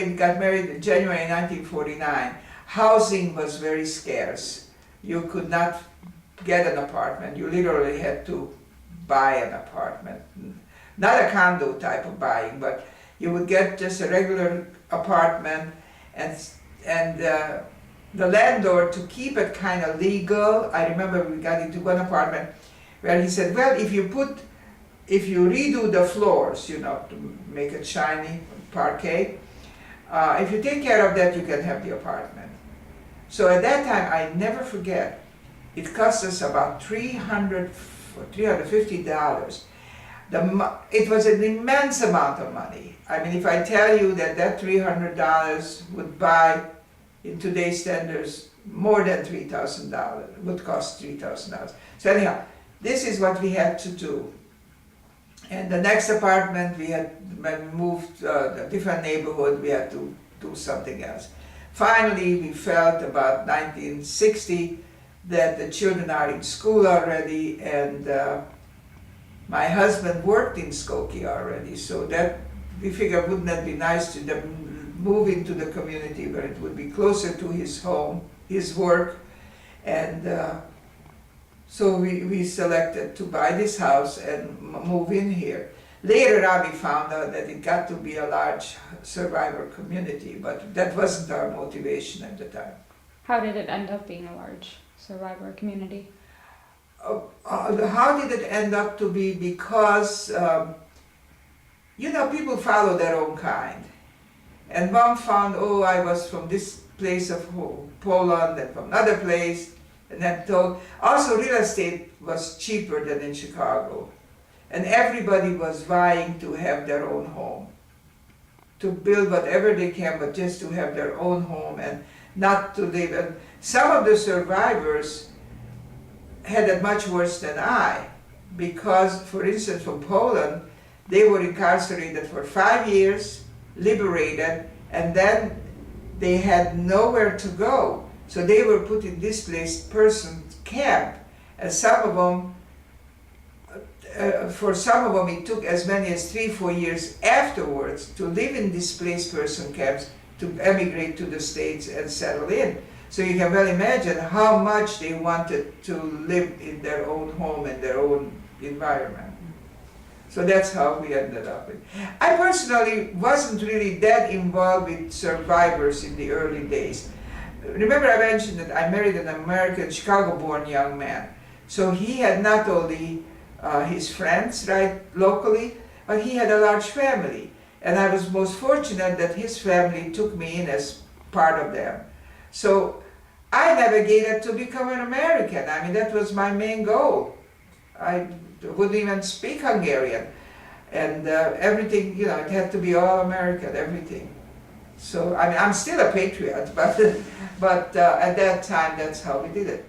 We got married in January 1949. Housing was very scarce. You could not get an apartment. You literally had to buy an apartment. Not a condo type of buying, but you would get just a regular apartment, and the landlord, to keep it kind of legal, I remember we got into one apartment where he said, well, if you redo the floors, you know, to make it shiny, parquet, if you take care of that, you can have the apartment. So at that time, I never forget, it cost us about $350. It was an immense amount of money. I mean, if I tell you that $300 would buy, in today's standards, more than $3,000, would cost $3,000. So anyhow, this is what we had to do. And the next apartment, when we moved to a different neighborhood, we had to do something else. Finally, we felt about 1960 that the children are in school already, and my husband worked in Skokie already, so that we figured, wouldn't that be nice to move into the community where it would be closer to his home, his work, and so we selected to buy this house and move in here. Later on we found out that it got to be a large survivor community, but that wasn't our motivation at the time. How did it end up being a large survivor community? How did it end up to be? Because, you know, people follow their own kind. And one found, oh, I was from this place of Poland and from another place. And then told, also real estate was cheaper than in Chicago. And everybody was vying to have their own home, to build whatever they can, but just to have their own home and not to live. And some of the survivors had it much worse than I, because, for instance, from Poland, they were incarcerated for 5 years, liberated, and then they had nowhere to go. So they were put in displaced person camp, and some of them, for some of them it took as many as 3-4 years afterwards to live in displaced person camps, to emigrate to the States and settle in. So you can well imagine how much they wanted to live in their own home and their own environment. So that's how we ended up. I personally wasn't really that involved with survivors in the early days. Remember I mentioned that I married an American, Chicago-born young man. So he had not only his friends, right, locally, but he had a large family. And I was most fortunate that his family took me in as part of them. So I navigated to become an American. I mean, that was my main goal. I wouldn't even speak Hungarian. And everything, you know, it had to be all American, everything. So, I mean, I'm still a patriot, but at that time, that's how we did it.